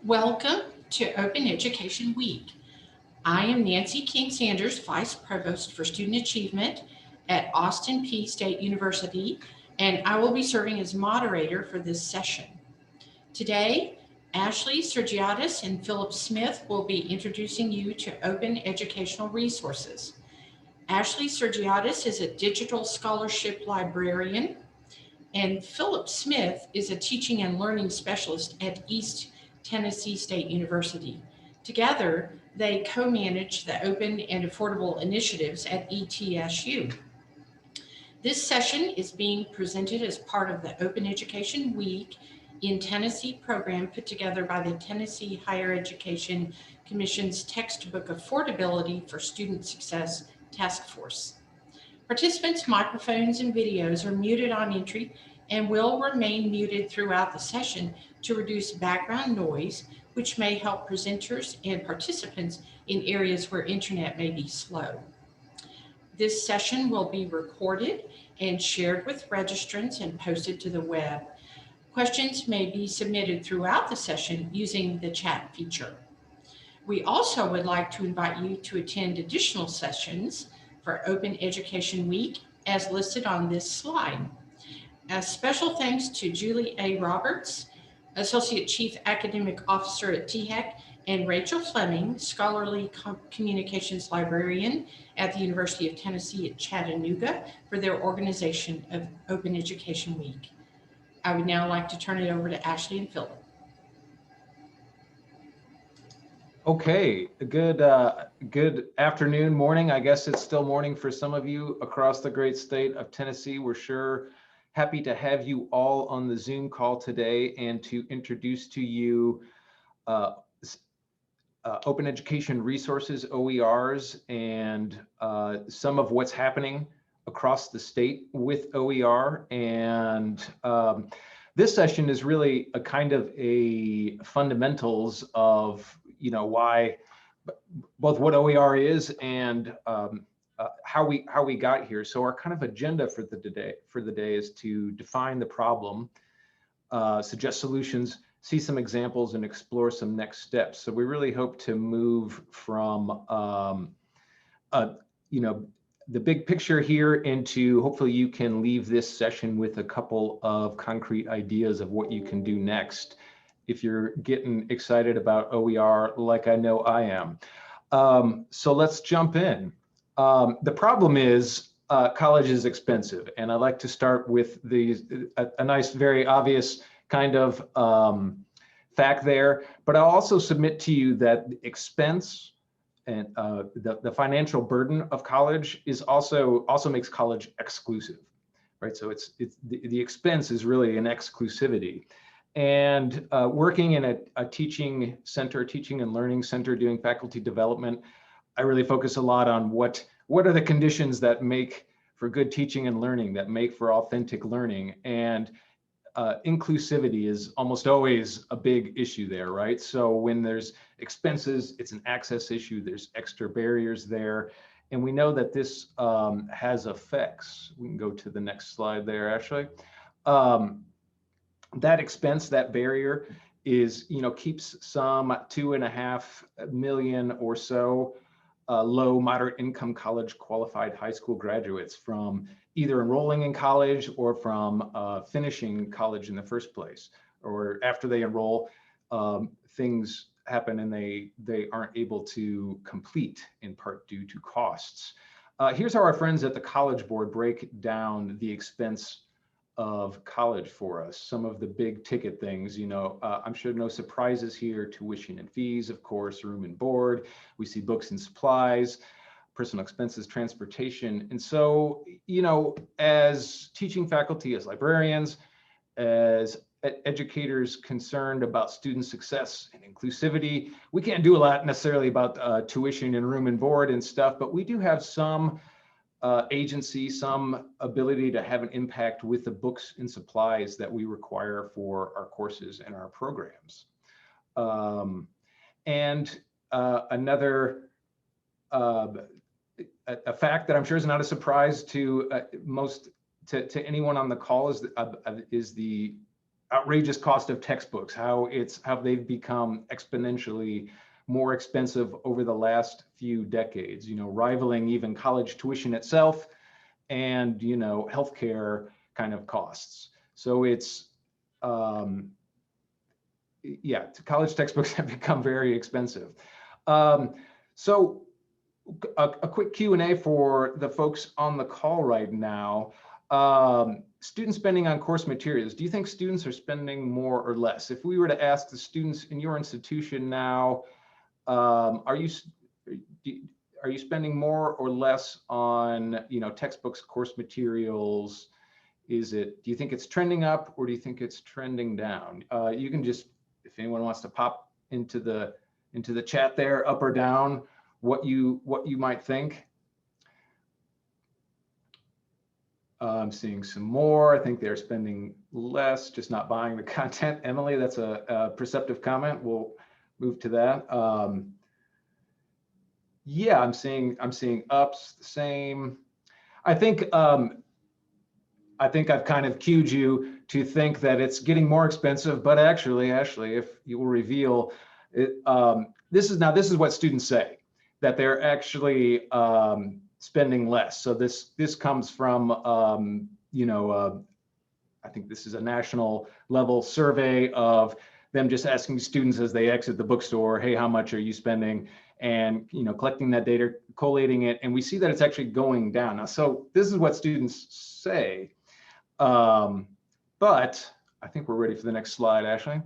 Welcome to Open Education Week. I am Nancy KingSanders, Vice Provost for Student Achievement at Austin Peay State University, and I will be serving as moderator for this session. Today, Ashley Sergiadis and Philip Smith will be introducing you to open educational resources. Ashley Sergiadis is a digital scholarship librarian, and Philip Smith is a teaching and learning specialist at East Tennessee State University. Together, they co-manage the open and affordable initiatives at ETSU. This session is being presented as part of the Open Education Week in Tennessee program put together by the Tennessee Higher Education Commission's Textbook Affordability for Student Success Task Force. Participants' microphones and videos are muted on entry and will remain muted throughout the session to reduce background noise, which may help presenters and participants in areas where internet may be slow. This session will be recorded and shared with registrants and posted to the web. Questions may be submitted throughout the session using the chat feature. We also would like to invite you to attend additional sessions for Open Education Week as listed on this slide. A special thanks to Julie A. Roberts, Associate Chief Academic Officer at THEC, and Rachel Fleming, Scholarly Communications Librarian at the University of Tennessee at Chattanooga, for their organization of Open Education Week. I would now like to turn it over to Ashley and Philip. Okay, good afternoon, morning. I guess it's still morning for some of you across the great state of Tennessee. We're sure happy to have you all on the Zoom call today and to introduce to you Open Education Resources, OERs, and some of what's happening across the state with OER. And this session is really a kind of a fundamentals of why both what OER is and how we got here. So our kind of agenda for the day is to define the problem, suggest solutions, see some examples, and explore some next steps. So we really hope to move from the big picture here into, hopefully you can leave this session with a couple of concrete ideas of what you can do next if you're getting excited about OER like I know I am. So let's jump in. The problem is college is expensive, and I like to start with a nice, very obvious kind of fact there, but I'll also submit to you that expense and the financial burden of college is also makes college exclusive, right? So it's the expense is really an exclusivity. And working in a teaching center, teaching and learning center, doing faculty development, I really focus a lot on what are the conditions that make for good teaching and learning, that make for authentic learning. And inclusivity is almost always a big issue there, right? So when there's expenses, it's an access issue, there's extra barriers there. And we know that this has effects. We can go to the next slide there, Ashley. That expense, that barrier is, keeps some 2.5 million or so low, moderate income college qualified high school graduates from either enrolling in college or from finishing college in the first place, or after they enroll, things happen and they aren't able to complete, in part due to costs. Here's how our friends at the College Board break down the expense of college for us. Some of the big ticket things, I'm sure no surprises here: tuition and fees, of course, room and board. We see books and supplies, personal expenses, transportation. And so, as teaching faculty, as librarians, as educators concerned about student success and inclusivity, we can't do a lot necessarily about tuition and room and board and stuff, but we do have some agency, some ability to have an impact with the books and supplies that we require for our courses and our programs. Another a fact that I'm sure is not a surprise to to anyone on the call is the outrageous cost of textbooks, how they've become exponentially more expensive over the last few decades, rivaling even college tuition itself and, healthcare kind of costs. So it's, yeah, college textbooks have become very expensive. So a quick Q&A for the folks on the call right now. Student spending on course materials. Do you think students are spending more or less? If we were to ask the students in your institution now, are you spending more or less on textbooks, course materials? Do you think it's trending up, or do you think it's trending down? You can just, if anyone wants to pop into the chat there, up or down, what you might think. I'm seeing some more. I think they're spending less, just not buying the content. Emily, that's a perceptive comment. We'll move to that. Yeah, I'm seeing ups, the same. I think I've kind of cued you to think that it's getting more expensive, but actually, Ashley, if you will reveal it, this is what students say, that they're actually spending less. So this comes from I think this is a national level survey of them just asking students as they exit the bookstore, hey, how much are you spending? And collecting that data, collating it, and we see that it's actually going down. Now, so this is what students say, but I think we're ready for the next slide, Ashley.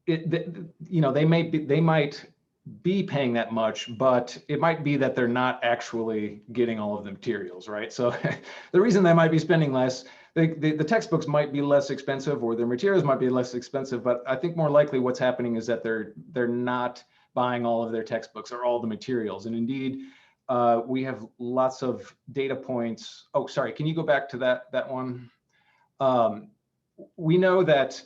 They might be paying that much, but it might be that they're not actually getting all of the materials, right? So the reason they might be spending less, the textbooks might be less expensive, or their materials might be less expensive, but I think more likely what's happening is that they're not buying all of their textbooks or all the materials. And indeed, we have lots of data points. Oh, sorry, can you go back to that one? We know that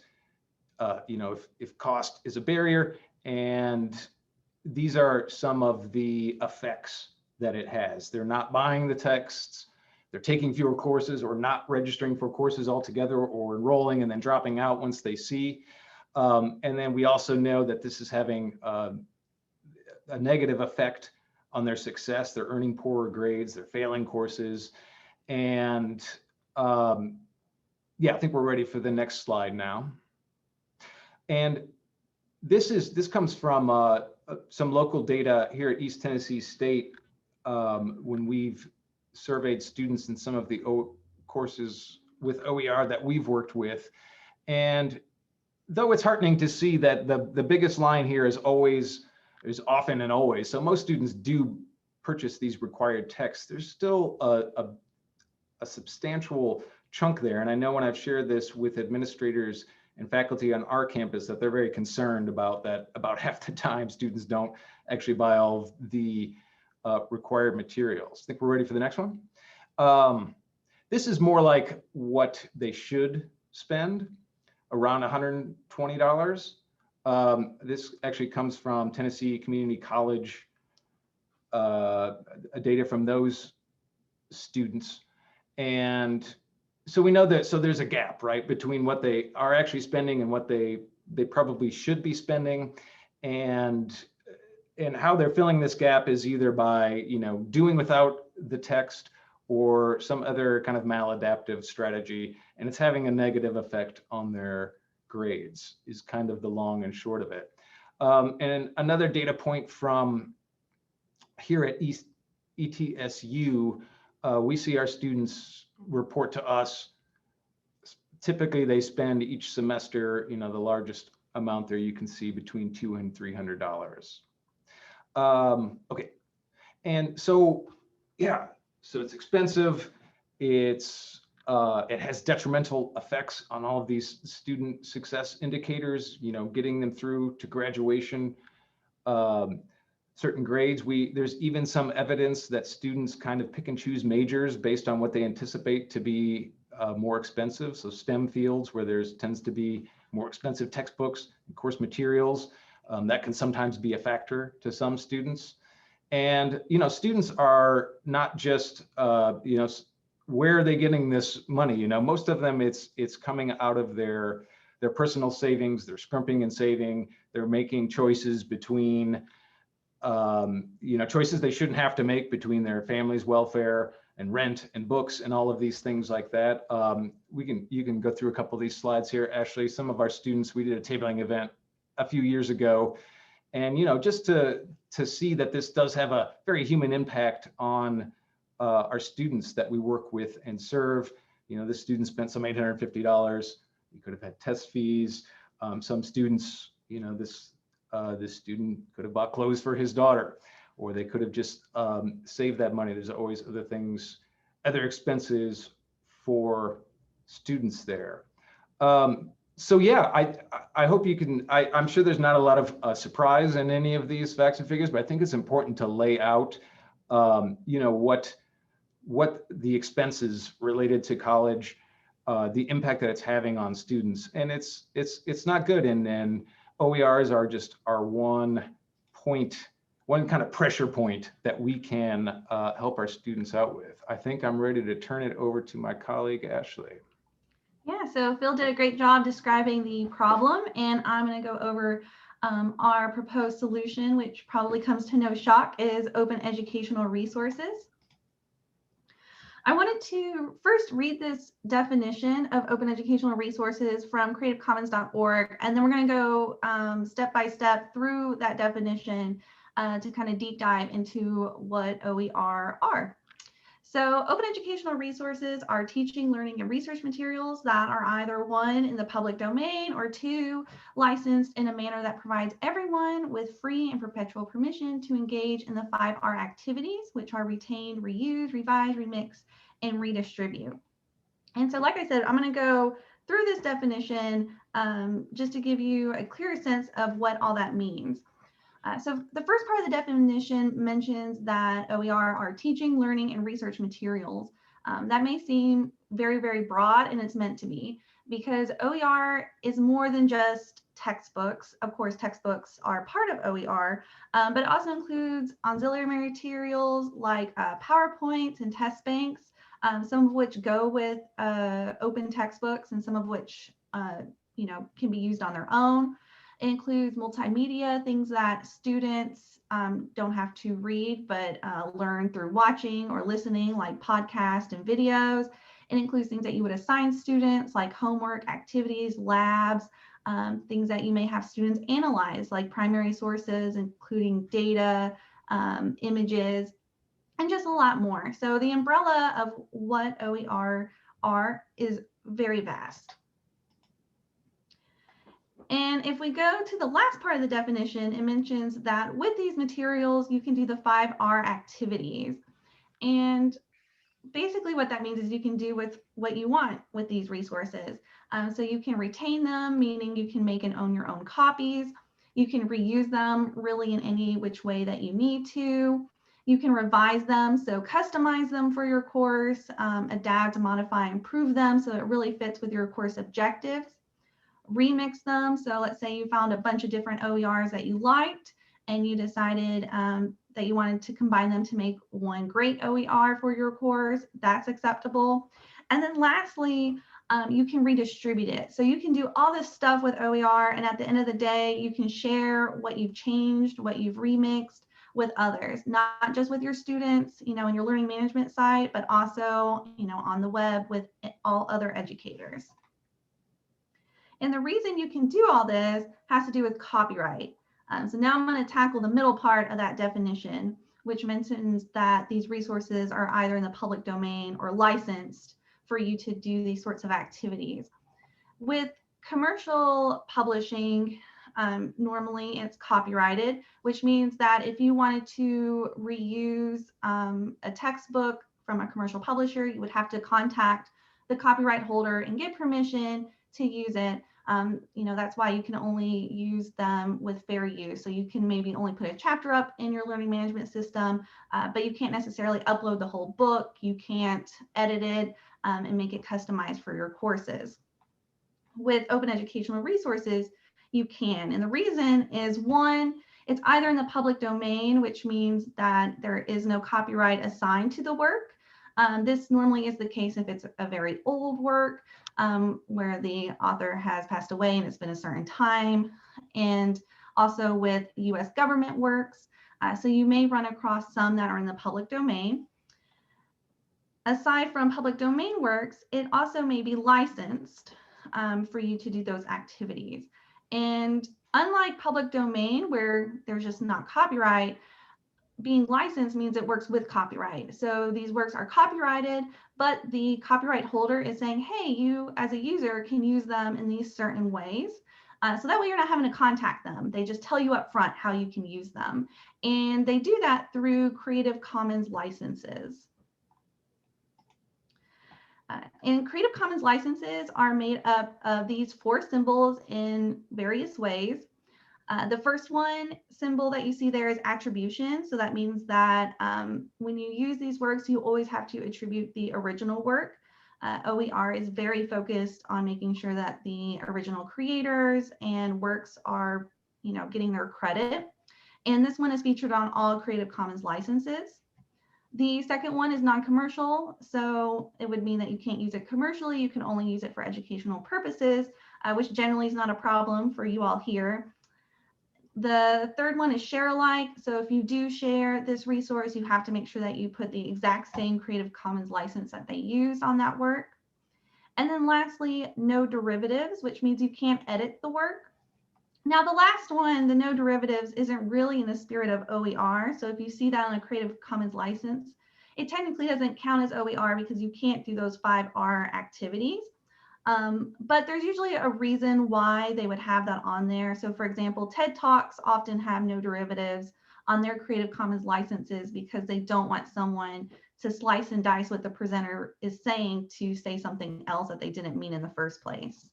if cost is a barrier, and these are some of the effects that it has. They're not buying the texts, they're taking fewer courses, or not registering for courses altogether, or enrolling and then dropping out once they see. And then we also know that this is having a negative effect on their success. They're earning poorer grades, they're failing courses. And yeah, I think we're ready for the next slide now. And this comes from some local data here at East Tennessee State when we've surveyed students in some of the courses with OER that we've worked with. And though it's heartening to see that the biggest line here is often and always, so most students do purchase these required texts, there's still a substantial chunk there. And I know when I've shared this with administrators and faculty on our campus, that they're very concerned about that. About half the time, students don't actually buy all of the required materials. I think we're ready for the next one. This is more like what they should spend, around $120. This actually comes from Tennessee Community College, data from those students. And so we know that, so there's a gap, right, between what they are actually spending and what they probably should be spending. And how they're filling this gap is either by, doing without the text or some other kind of maladaptive strategy. And it's having a negative effect on their grades, is kind of the long and short of it. And another data point from here at ETSU, we see our students report to us, typically they spend each semester, the largest amount there you can see between $200 and $300. Okay, and so yeah, so it's expensive. It has detrimental effects on all of these student success indicators, getting them through to graduation, certain grades. There's even some evidence that students kind of pick and choose majors based on what they anticipate to be more expensive. So STEM fields where tends to be more expensive textbooks and course materials, that can sometimes be a factor to some students. And students are not just where are they getting this money? You know, most of them, it's coming out of their personal savings. They're scrimping and saving. They're making choices between, you know, choices they shouldn't have to make between their family's welfare and rent and books and all of these things like that. You can go through a couple of these slides here. Ashley, some of our students, we did a tabling event a few years ago, and, you know, just to see that this does have a very human impact on our students that we work with and serve. You know, this student spent some $850. He could have had test fees. Some students, you know, this student could have bought clothes for his daughter, or they could have just saved that money. There's always other things, other expenses for students there. So yeah, I hope you can, I'm sure there's not a lot of surprise in any of these facts and figures, but I think it's important to lay out, you know, what the expenses related to college, the impact that it's having on students. And it's not good. And OERs are just one kind of pressure point that we can help our students out with. I think I'm ready to turn it over to my colleague, Ashley. Yeah, so Phil did a great job describing the problem, and I'm going to go over our proposed solution, which probably comes to no shock, is open educational resources. I wanted to first read this definition of open educational resources from creativecommons.org, and then we're going to go step by step through that definition to kind of deep dive into what OER are. So open educational resources are teaching, learning, and research materials that are either one, in the public domain, or two, licensed in a manner that provides everyone with free and perpetual permission to engage in the 5R activities, which are retain, reuse, revise, remix, and redistribute. And so, like I said, I'm going to go through this definition just to give you a clearer sense of what all that means. So the first part of the definition mentions that OER are teaching, learning, and research materials. That may seem very, very broad, and it's meant to be, because OER is more than just textbooks. Of course, textbooks are part of OER, but it also includes auxiliary materials like PowerPoints and test banks, some of which go with open textbooks and some of which you know, can be used on their own. It includes multimedia, things that students don't have to read, but learn through watching or listening, like podcasts and videos. It includes things that you would assign students, like homework, activities, labs, things that you may have students analyze, like primary sources, including data, images, and just a lot more. So the umbrella of what OER are is very vast. And if we go to the last part of the definition, it mentions that with these materials, you can do the 5R activities. And basically what that means is you can do with what you want with these resources. So you can retain them, meaning you can make and own your own copies. You can reuse them really in any which way that you need to. You can revise them, so customize them for your course, adapt, modify, improve them so it really fits with your course objectives. Remix them. So let's say you found a bunch of different OERs that you liked and you decided that you wanted to combine them to make one great OER for your course. That's acceptable. And then lastly, you can redistribute it. So you can do all this stuff with OER, and at the end of the day, you can share what you've changed, what you've remixed with others, not just with your students, you know, in your learning management site, but also, you know, on the web with all other educators. And the reason you can do all this has to do with copyright. So now I'm going to tackle the middle part of that definition, which mentions that these resources are either in the public domain or licensed for you to do these sorts of activities. With commercial publishing, normally it's copyrighted, which means that if you wanted to reuse a textbook from a commercial publisher, you would have to contact the copyright holder and get permission to use it. You know, that's why you can only use them with fair use. So you can maybe only put a chapter up in your learning management system, but you can't necessarily upload the whole book. You can't edit it and make it customized for your courses. With open educational resources, you can. And the reason is, one, it's either in the public domain, which means that there is no copyright assigned to the work. This normally is the case if it's a very old work where the author has passed away and it's been a certain time, and also with US government works. So you may run across some that are in the public domain. Aside from public domain works, it also may be licensed for you to do those activities. And unlike public domain, where there's just not copyright, being licensed means it works with copyright. So these works are copyrighted, but the copyright holder is saying, hey, you as a user can use them in these certain ways. So that way you're not having to contact them. They just tell you up front how you can use them. And they do that through Creative Commons licenses. And Creative Commons licenses are made up of these 4 symbols in various ways. The first one symbol that you see there is attribution. So that means that when you use these works, you always have to attribute the original work. OER is very focused on making sure that the original creators and works are, getting their credit. And this one is featured on all Creative Commons licenses. The second one is non-commercial. So it would mean that you can't use it commercially. You can only use it for educational purposes, which generally is not a problem for you all here. The third one is share alike. So if you do share this resource, you have to make sure that you put the exact same Creative Commons license that they used on that work. And then lastly, no derivatives, which means you can't edit the work. Now the last one, the no derivatives, isn't really in the spirit of OER. So if you see that on a Creative Commons license, it technically doesn't count as OER because you can't do those 5R activities. But there's usually a reason why they would have that on there. So for example, TED Talks often have no derivatives on their Creative Commons licenses because they don't want someone to slice and dice what the presenter is saying to say something else that they didn't mean in the first place.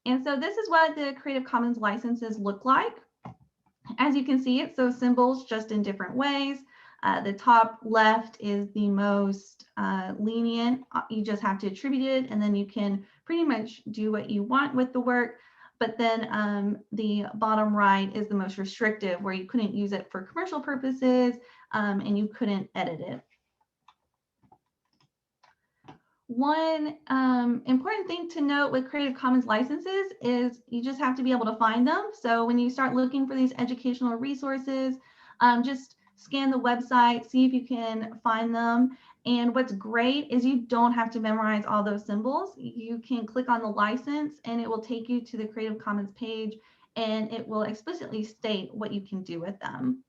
And so this is what the Creative Commons licenses look like. As you can see, it's those symbols just in different ways. The top left is the most lenient. You just have to attribute it, and then you can pretty much do what you want with the work. But then the bottom right is the most restrictive, where you couldn't use it for commercial purposes and you couldn't edit it. One important thing to note with Creative Commons licenses is you just have to be able to find them. So when you start looking for these educational resources, just scan the website, see if you can find them. And what's great is you don't have to memorize all those symbols. You can click on the license and it will take you to the Creative Commons page and it will explicitly state what you can do with them.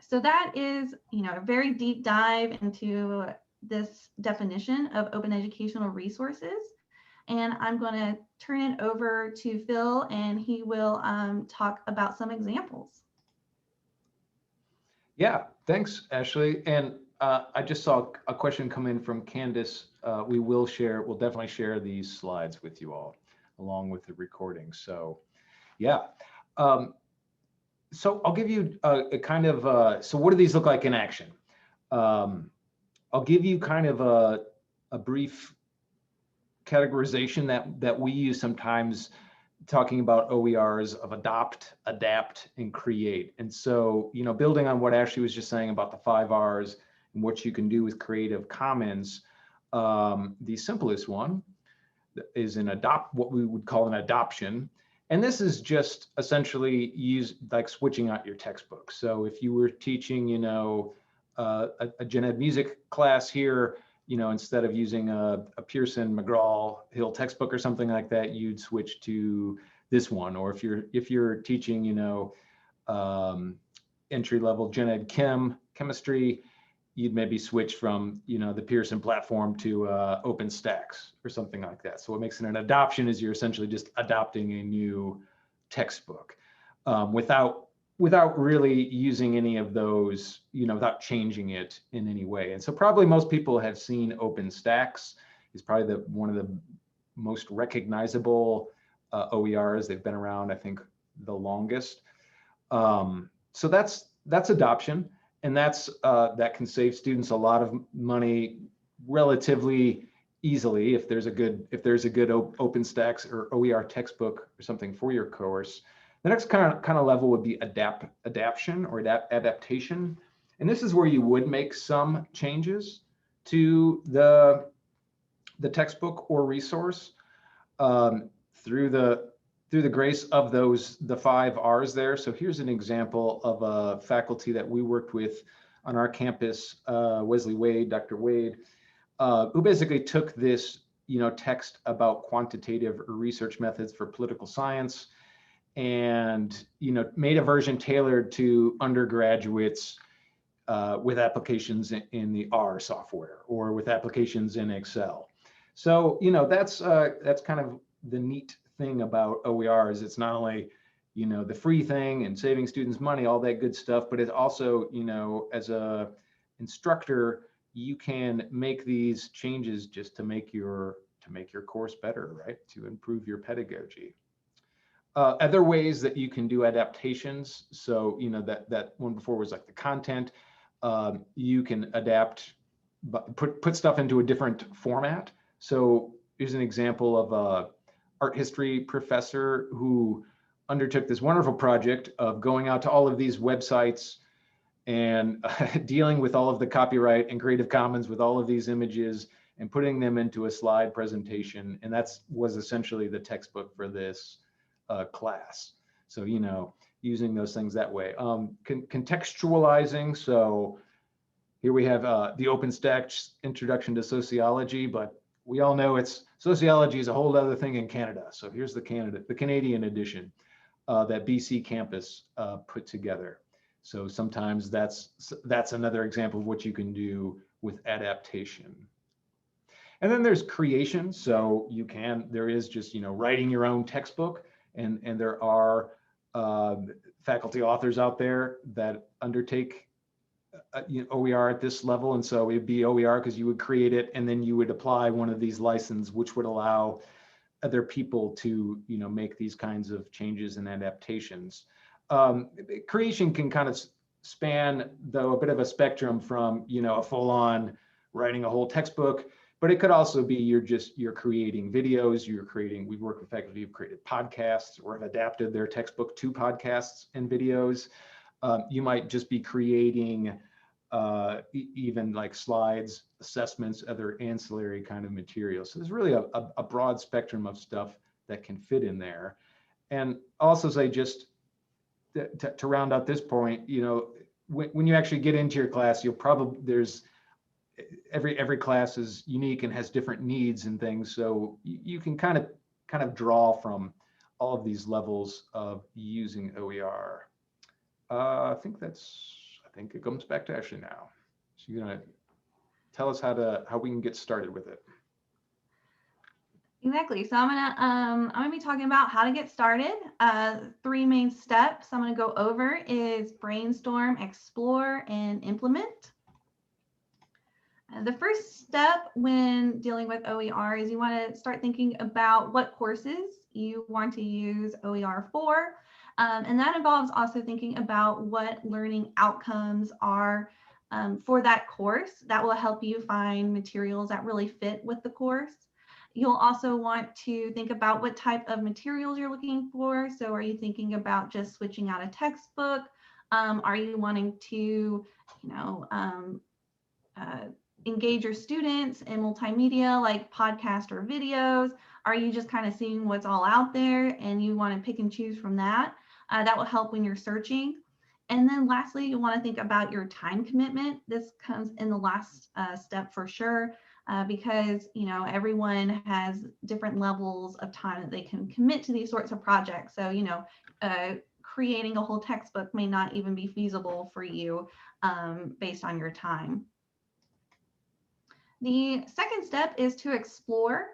So that is, a very deep dive into this definition of open educational resources. And I'm going to turn it over to Phil and he will talk about some examples. Yeah, thanks, Ashley. And I just saw a question come in from Candace. We'll definitely share these slides with you all along with the recording. So yeah. So I'll give you a kind of, so what do these look like in action? I'll give you kind of a brief categorization that we use sometimes talking about OERs of adopt, adapt, and create. And so, building on what Ashley was just saying about the 5 Rs and what you can do with Creative Commons, the simplest one is what we would call an adoption. And this is just essentially like switching out your textbook. So if you were teaching, a gen ed music class here, instead of using a Pearson McGraw-Hill textbook or something like that, you'd switch to this one. Or if you're teaching, entry-level gen ed chemistry, you'd maybe switch from, the Pearson platform to OpenStax or something like that. So what makes it an adoption is you're essentially just adopting a new textbook without really using any of those, without changing it in any way. And so probably most people have seen OpenStax. Is probably one of the most recognizable OERs. They've been around, I think, the longest. So that's adoption, and that can save students a lot of money relatively easily if there's a good OpenStax or OER textbook or something for your course. The next kind of level would be adaptation or adaptation. And this is where you would make some changes to the textbook or resource through the grace of the 5 R's there. So here's an example of a faculty that we worked with on our campus, Wesley Wade, Dr. Wade, who basically took this, text about quantitative research methods for political science and, made a version tailored to undergraduates with applications in the R software or with applications in Excel. So, that's kind of the neat thing about OER is it's not only, the free thing and saving students money, all that good stuff, but it also, as a instructor, you can make these changes just to make your course better, right? To improve your pedagogy. Other ways that you can do adaptations. So, that one before was like the content. You can adapt, put stuff into a different format. So here's an example of a art history professor who undertook this wonderful project of going out to all of these websites and dealing with all of the copyright and Creative Commons with all of these images and putting them into a slide presentation. And was essentially the textbook for this class. So, using those things that way. Contextualizing. So here we have the OpenStax Introduction to Sociology, but we all know sociology is a whole other thing in Canada. So here's the Canadian edition that BC campus put together. So sometimes that's another example of what you can do with adaptation. And then there's creation. So there is just, writing your own textbook, and there are faculty authors out there that undertake OER at this level. And so it'd be OER because you would create it and then you would apply one of these licenses, which would allow other people to, make these kinds of changes and adaptations. Creation can kind of span, though, a bit of a spectrum from, a full-on writing a whole textbook, but it could also be you're creating videos, we've worked with faculty who've created podcasts or have adapted their textbook to podcasts and videos. You might just be creating even like slides, assessments, other ancillary kind of materials. So there's really a broad spectrum of stuff that can fit in there. And also say, just to round out this point, when you actually get into your class, every class is unique and has different needs and things. So you can kind of draw from all of these levels of using OER. I think it comes back to Ashley now. So you're gonna tell us how we can get started with it. Exactly. So I'm gonna be talking about how to get started. 3 main steps I'm gonna go over is brainstorm, explore, and implement. The first step when dealing with OER is you want to start thinking about what courses you want to use OER for. And that involves also thinking about what learning outcomes are for that course. That will help you find materials that really fit with the course. You'll also want to think about what type of materials you're looking for. So are you thinking about just switching out a textbook? Are you wanting to, engage your students in multimedia like podcast or videos? Are you just kind of seeing what's all out there and you want to pick and choose from that? That will help when you're searching. And then lastly, you want to think about your time commitment. This comes in the last step for sure, because everyone has different levels of time that they can commit to these sorts of projects. So creating a whole textbook may not even be feasible for you based on your time. The second step is to explore.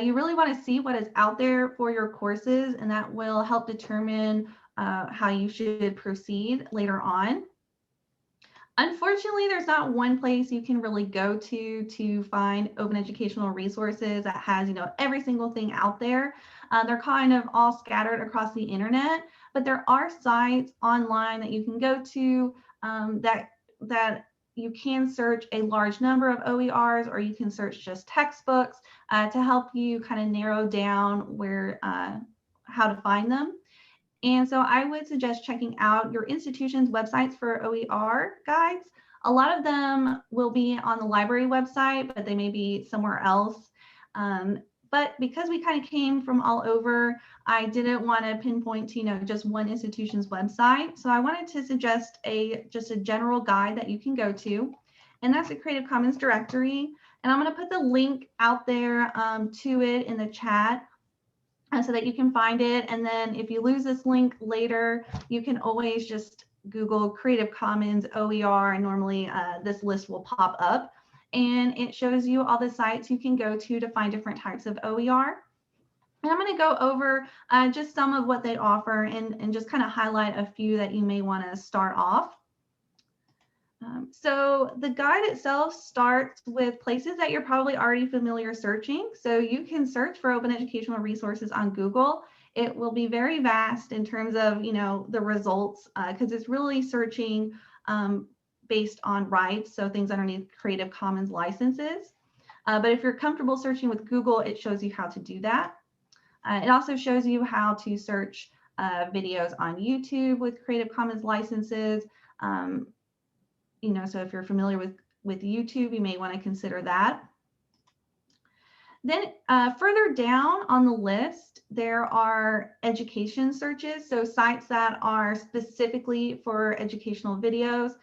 You really want to see what is out there for your courses, and that will help determine how you should proceed later on. Unfortunately, there's not one place you can really go to find open educational resources that has, every single thing out there. They're kind of all scattered across the internet, but there are sites online that you can go to that you can search a large number of OERs, or you can search just textbooks to help you kind of narrow down how to find them. And so I would suggest checking out your institution's websites for OER guides. A lot of them will be on the library website, but they may be somewhere else. But because we kind of came from all over, I didn't want to pinpoint to, just one institution's website. So I wanted to suggest just a general guide that you can go to, and that's the Creative Commons directory. And I'm going to put the link out there to it in the chat so that you can find it. And then if you lose this link later, you can always just Google Creative Commons OER, and normally this list will pop up. And it shows you all the sites you can go to find different types of OER. And I'm going to go over just some of what they offer and just kind of highlight a few that you may want to start off. So the guide itself starts with places that you're probably already familiar searching. So you can search for open educational resources on Google. It will be very vast in terms of, the results, because it's really searching based on rights, so things underneath Creative Commons licenses. But if you're comfortable searching with Google, it shows you how to do that. It also shows you how to search videos on YouTube with Creative Commons licenses. So if you're familiar with YouTube, you may want to consider that. Then further down on the list, there are education searches, so sites that are specifically for educational videos.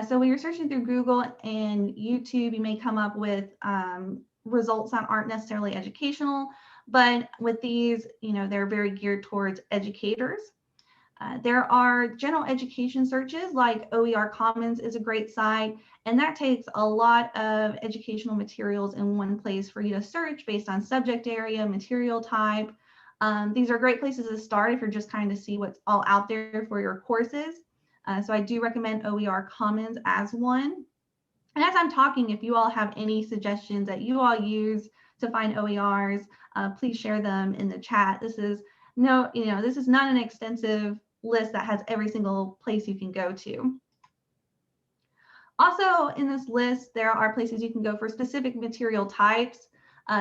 So when you're searching through Google and YouTube, you may come up with results that aren't necessarily educational, but with these, they're very geared towards educators. There are general education searches, like OER Commons is a great site, and that takes a lot of educational materials in one place for you to search based on subject area, material type. These are great places to start if you're just kind of see what's all out there for your courses. So I do recommend OER Commons as one. And as I'm talking, if you all have any suggestions that you all use to find OERs, please share them in the chat. This is not an extensive list that has every single place you can go to. Also in this list, there are places you can go for specific material types.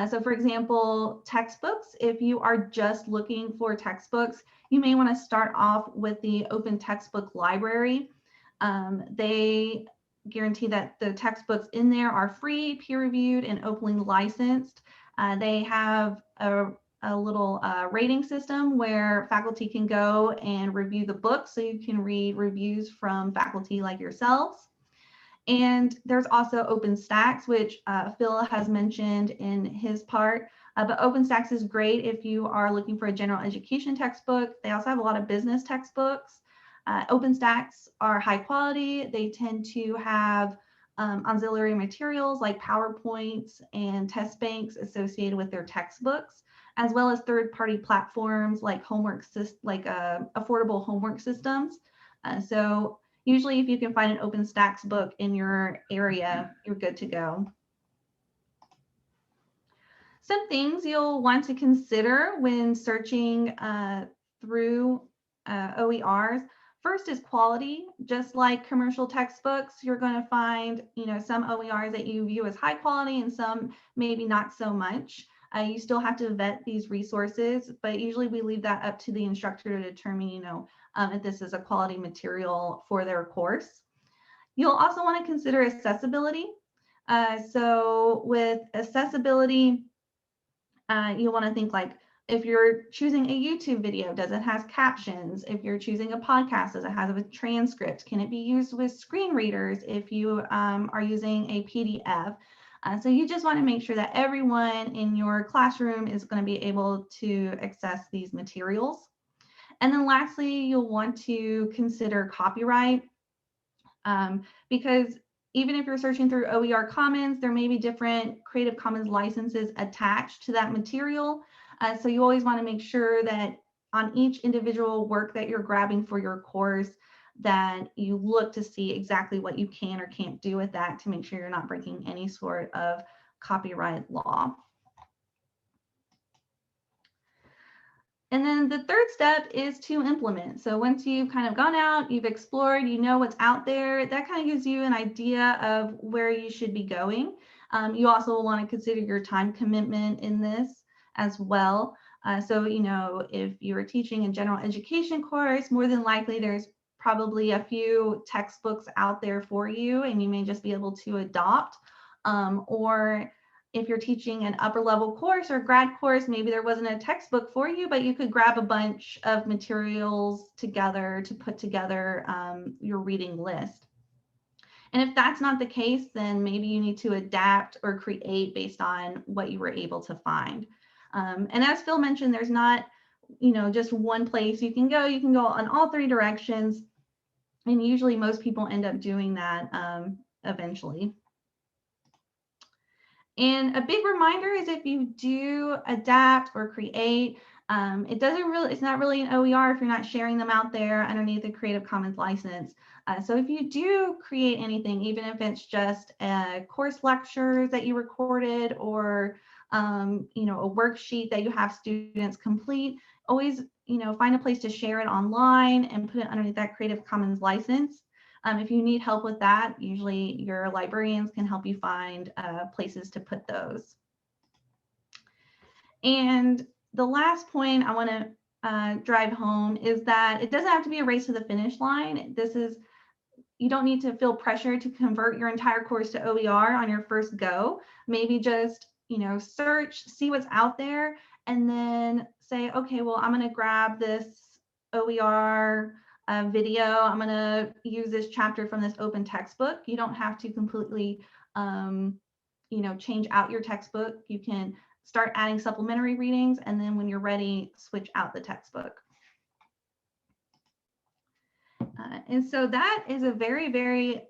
So for example, textbooks. If you are just looking for textbooks, you may want to start off with the Open Textbook Library. They guarantee that the textbooks in there are free, peer-reviewed, and openly licensed. They have a little rating system where faculty can go and review the book, so you can read reviews from faculty like yourselves. And there's also OpenStax, which Phil has mentioned in his part. But OpenStax is great if you are looking for a general education textbook. They also have a lot of business textbooks. OpenStax are high quality. They tend to have auxiliary materials like PowerPoints and test banks associated with their textbooks, as well as third-party platforms like affordable homework systems. So usually if you can find an OpenStax book in your area, you're good to go. Some things you'll want to consider when searching through OERs. First is quality. Just like commercial textbooks, you're going to find, some OERs that you view as high quality and some maybe not so much. You still have to vet these resources, but usually we leave that up to the instructor to determine, if this is a quality material for their course. You'll also want to consider accessibility. So with accessibility, you want to think like, if you're choosing a YouTube video, does it have captions? If you're choosing a podcast, does it have a transcript? Can it be used with screen readers if you are using a PDF? So you just want to make sure that everyone in your classroom is going to be able to access these materials. And then lastly, you'll want to consider copyright, because even if you're searching through OER Commons, there may be different Creative Commons licenses attached to that material. So you always want to make sure that on each individual work that you're grabbing for your course, that you look to see exactly what you can or can't do with that to make sure you're not breaking any sort of copyright law. And then the third step is to implement. So once you've kind of gone out, you've explored, you know what's out there, that kind of gives you an idea of where you should be going. You also want to consider your time commitment in this as well. So, if you're teaching a general education course, more than likely there's probably a few textbooks out there for you, and you may just be able to adopt. Or if you're teaching an upper level course or grad course, maybe there wasn't a textbook for you, but you could grab a bunch of materials together to put together your reading list. And if that's not the case, then maybe you need to adapt or create based on what you were able to find. And as Phil mentioned, there's not, just one place you can go. You can go on all three directions. And usually most people end up doing that eventually. And a big reminder is if you do adapt or create, it's not really an OER if you're not sharing them out there underneath the Creative Commons license. So if you do create anything, even if it's just a course lectures that you recorded or a worksheet that you have students complete, always find a place to share it online and put it underneath that Creative Commons license. If you need help with that, usually your librarians can help you find places to put those. And the last point I want to drive home is that it doesn't have to be a race to the finish line. You don't need to feel pressure to convert your entire course to OER on your first go. Maybe just, search, see what's out there, and then say, okay, well, I'm going to grab this OER video. I'm going to use this chapter from this open textbook. You don't have to completely, change out your textbook. You can start adding supplementary readings, and then when you're ready, switch out the textbook. And so that is a very, very,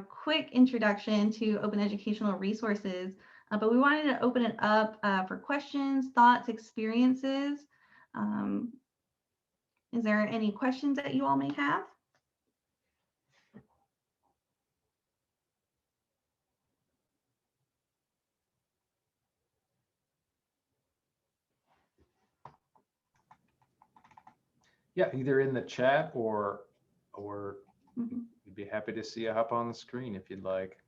quick introduction to open educational resources. But we wanted to open it up for questions, thoughts, experiences. Is there any questions that you all may have? Yeah, either in the chat or we'd be happy to see you hop on the screen if you'd like.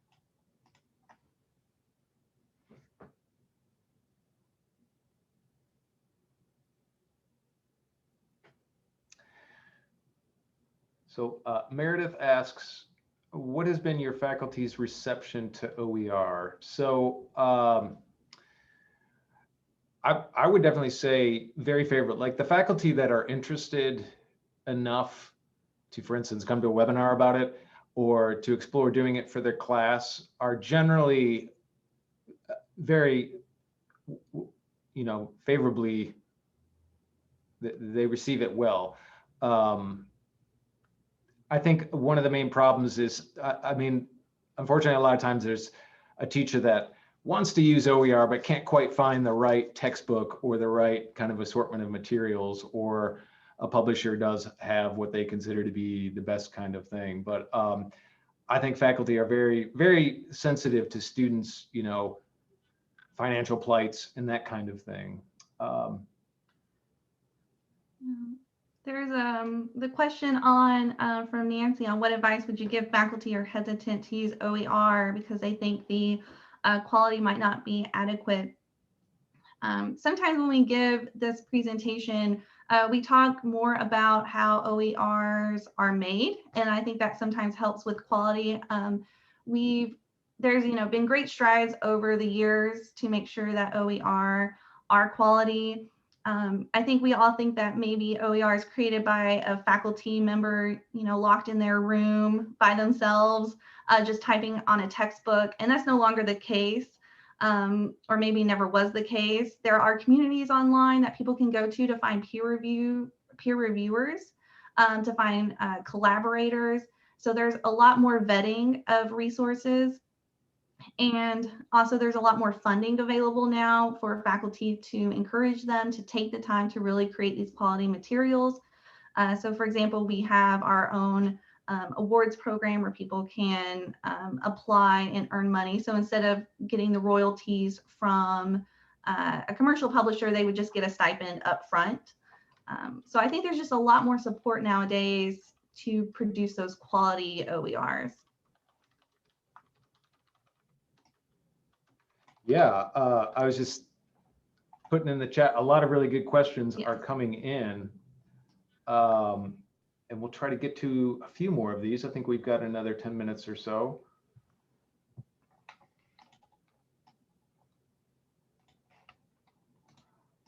So Meredith asks, what has been your faculty's reception to OER? So I would definitely say very favorable. Like the faculty that are interested enough to, for instance, come to a webinar about it or to explore doing it for their class are generally very, favorably, they receive it well. I think one of the main problems is, unfortunately, a lot of times there's a teacher that wants to use OER but can't quite find the right textbook or the right kind of assortment of materials, or a publisher does have what they consider to be the best kind of thing. But I think faculty are very, very sensitive to students, financial plights and that kind of thing. There's the question on from Nancy on what advice would you give faculty who are hesitant to use OER because they think the quality might not be adequate. Sometimes when we give this presentation, we talk more about how OERs are made, and I think that sometimes helps with quality. There's been great strides over the years to make sure that OER are quality. I think we all think that maybe OER is created by a faculty member, locked in their room by themselves, just typing on a textbook, and that's no longer the case, or maybe never was the case. There are communities online that people can go to find peer reviewers, to find collaborators. So there's a lot more vetting of resources. And also there's a lot more funding available now for faculty to encourage them to take the time to really create these quality materials. So for example, we have our own awards program where people can apply and earn money. So instead of getting the royalties from a commercial publisher, they would just get a stipend up front. So I think there's just a lot more support nowadays to produce those quality OERs. Yeah, I was just putting in the chat, a lot of really good questions are coming in. And we'll try to get to a few more of these. I think we've got another 10 minutes or so.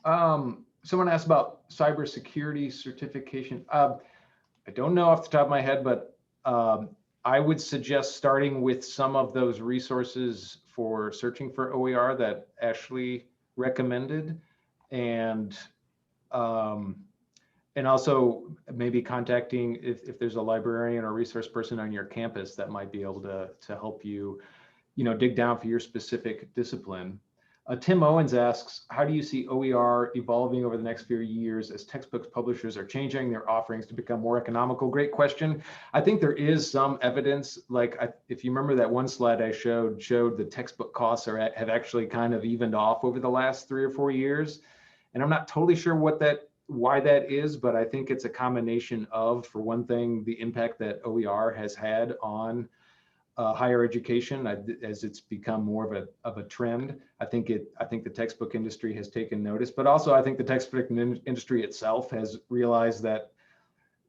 Someone asked about cybersecurity certification. I don't know off the top of my head, but I would suggest starting with some of those resources for searching for OER that Ashley recommended, and also maybe contacting if there's a librarian or resource person on your campus that might be able to help you, dig down for your specific discipline. Tim Owens asks, how do you see OER evolving over the next few years as textbooks publishers are changing their offerings to become more economical? Great question. I think there is some evidence, like if you remember that one slide I showed the textbook costs have actually kind of evened off over the last 3 or 4 years. And I'm not totally sure why that is, but I think it's a combination of, for one thing, the impact that OER has had on higher education as it's become more of a trend. I think the textbook industry has taken notice, but also I think the textbook industry itself has realized that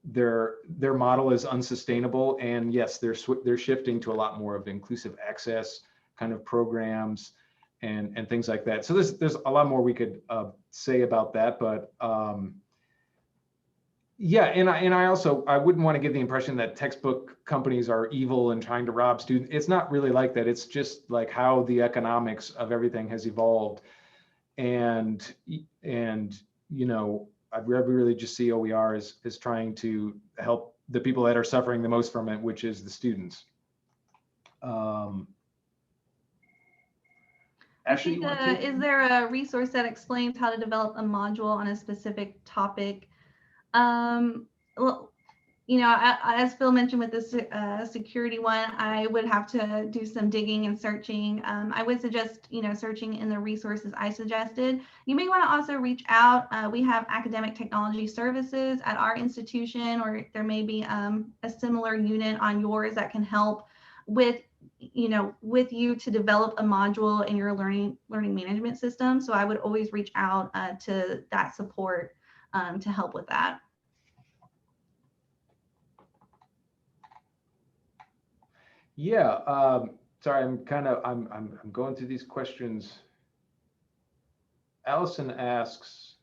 their model is unsustainable, and yes, they're shifting to a lot more of inclusive access kind of programs and things like that. So there's a lot more we could say about that, but yeah, and I wouldn't want to give the impression that textbook companies are evil and trying to rob students. It's not really like that. It's just like how the economics of everything has evolved, and I really just see OER as trying to help the people that are suffering the most from it, which is the students. Ashley, is there a resource that explains how to develop a module on a specific topic? Well, as Phil mentioned with the security one, I would have to do some digging and searching. I would suggest, searching in the resources I suggested. You may want to also reach out. We have academic technology services at our institution, or there may be a similar unit on yours that can help with you to develop a module in your learning management system. So I would always reach out to that support to help with that. Yeah, sorry, I'm going through these questions. Allison asks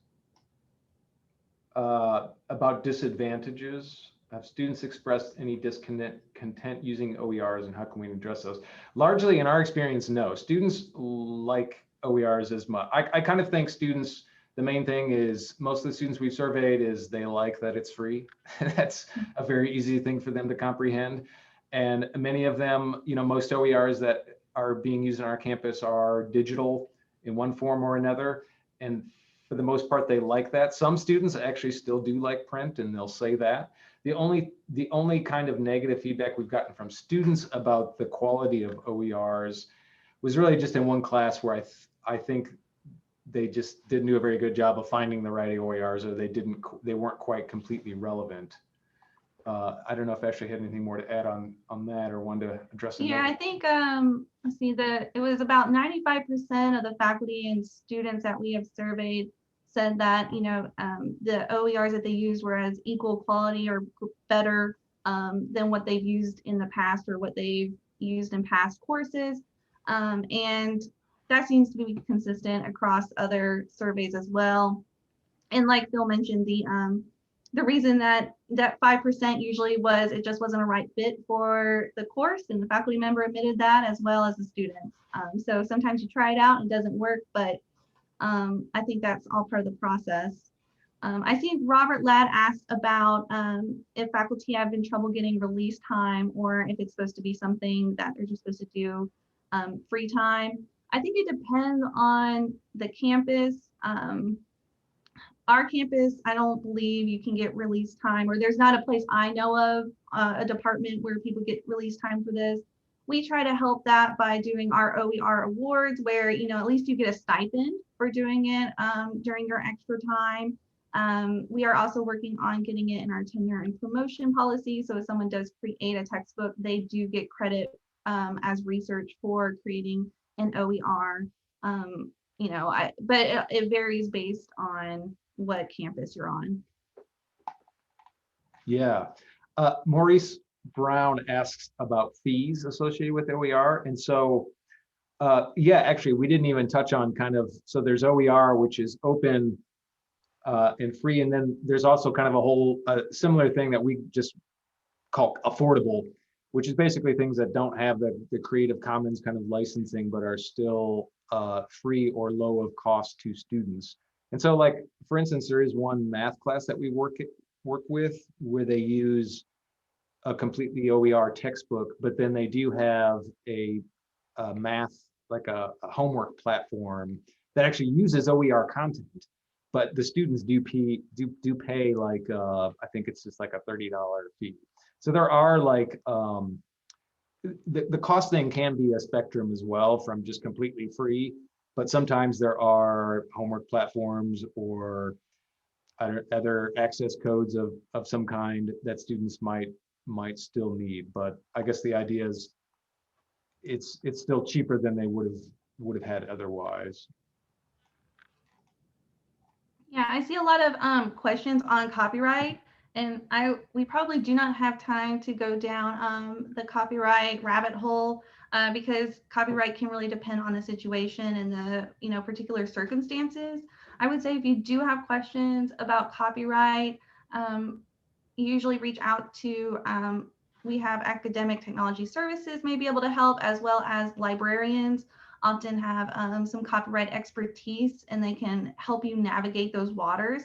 about disadvantages. Have students expressed any discontent using OERs, and how can we address those? Largely, in our experience, no. Students like OERs as much. I kind of think students, the main thing is, most of the students we've surveyed is they like that it's free. That's a very easy thing for them to comprehend. And many of them, most OERs that are being used on our campus are digital in one form or another. And for the most part, they like that. Some students actually still do like print, and they'll say that. The only kind of negative feedback we've gotten from students about the quality of OERs was really just in one class where I think they just didn't do a very good job of finding the right OERs, or they weren't quite completely relevant. I don't know if Ashley had anything more to add on that, or wanted to address it. Yeah, I think let's see, it was about 95% of the faculty and students that we have surveyed said that the OERs that they used were as equal quality or better than what they've used in the past, or what they've used in past courses, and that seems to be consistent across other surveys as well. And like Phil mentioned, the reason that 5% usually was it just wasn't a right fit for the course, and the faculty member admitted that, as well as the students. So sometimes you try it out and it doesn't work, but I think that's all part of the process. I think Robert Ladd asked about if faculty have been trouble getting release time, or if it's supposed to be something that they're just supposed to do free time. I think it depends on the campus. Our campus, I don't believe you can get release time, or there's not a place I know of, a department where people get release time for this. We try to help that by doing our OER awards, where at least you get a stipend for doing it during your extra time. We are also working on getting it in our tenure and promotion policy. So if someone does create a textbook, they do get credit as research for creating an OER. But it varies based on what campus you're on. Yeah. Maurice Brown asks about fees associated with OER. And so, yeah, actually, we didn't even touch on kind of, so there's OER, which is open and free. And then there's also kind of a whole similar thing that we just call affordable, which is basically things that don't have the Creative Commons kind of licensing, but are still free or low of cost to students. And so, like, for instance, there is one math class that we work with where they use a completely OER textbook, but then they do have a math, like a homework platform that actually uses OER content. But the students do pay like I think it's just like a $30 fee. So there are like the cost thing can be a spectrum as well, from just completely free, but sometimes there are homework platforms or other access codes of some kind that students might still need. But I guess the idea is it's still cheaper than they would have had otherwise. Yeah, I see a lot of questions on copyright, and we probably do not have time to go down the copyright rabbit hole because copyright can really depend on the situation and the particular circumstances. I would say if you do have questions about copyright, you usually reach out to we have academic technology services may be able to help, as well as librarians often have some copyright expertise and they can help you navigate those waters.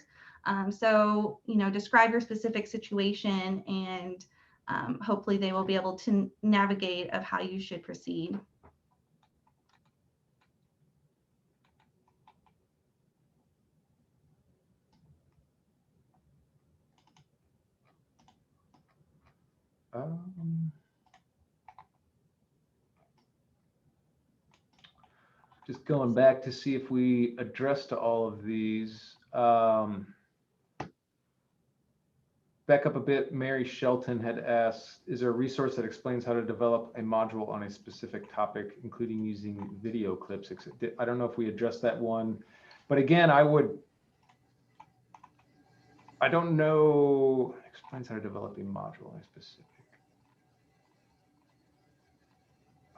So, describe your specific situation and hopefully they will be able to navigate of how you should proceed. Just going back to see if we addressed all of these. Back up a bit, Mary Shelton had asked, is there a resource that explains how to develop a module on a specific topic, including using video clips? I don't know if we addressed that one, but again, I don't know, explains how to develop a module on a specific.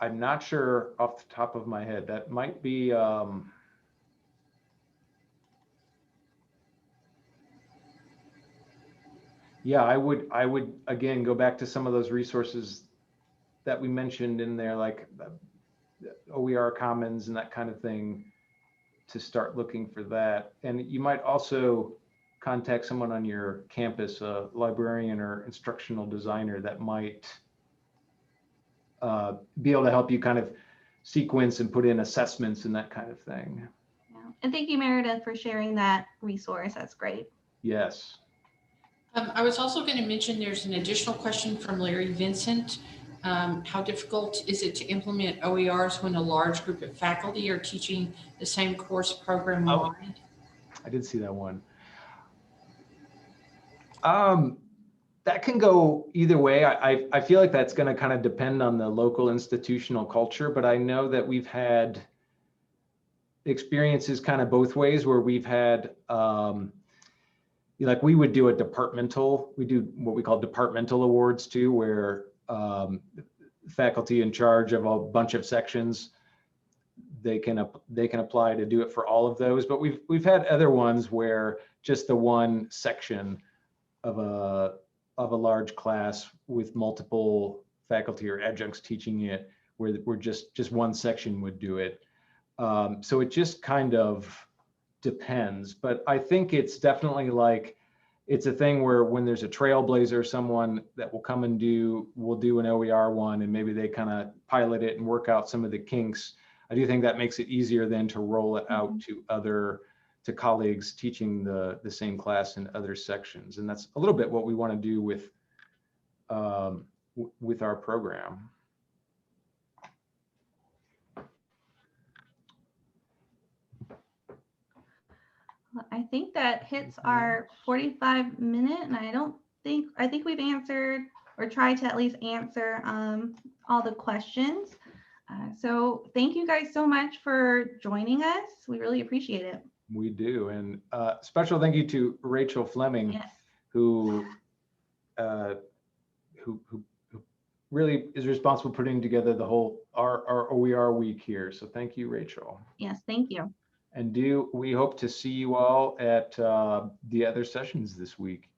I'm not sure off the top of my head. That might be, yeah, I would again go back to some of those resources that we mentioned in there, like OER Commons and that kind of thing, to start looking for that. And you might also contact someone on your campus, a librarian or instructional designer, that might be able to help you kind of sequence and put in assessments and that kind of thing. Yeah. And thank you, Meredith, for sharing that resource. That's great. Yes. I was also going to mention there's an additional question from Larry Vincent. How difficult is it to implement OERs when a large group of faculty are teaching the same course program wide? I did see that one. That can go either way. I feel like that's going to kind of depend on the local institutional culture, but I know that we've had experiences kind of both ways, where we've had like we would do we do what we call departmental awards too, where faculty in charge of a bunch of sections, they can apply to do it for all of those. But we've had other ones where just the one section of a large class with multiple faculty or adjuncts teaching it, where just one section would do it. So it just kind of depends, but I think it's definitely like, it's a thing where when there's a trailblazer, someone that will come and will do an OER one, and maybe they kind of pilot it and work out some of the kinks. I do think that makes it easier then to roll it out to colleagues teaching the same class in other sections. And that's a little bit what we want to do with our program. I think that hits our 45-minute, and I think we've answered or tried to at least answer all the questions. So thank you guys so much for joining us. We really appreciate it. We do. And special thank you to Rachel Fleming, Yes. who who really is responsible for putting together the whole our OER week here. So thank you, Rachel. Yes, thank you. And we hope to see you all at the other sessions this week.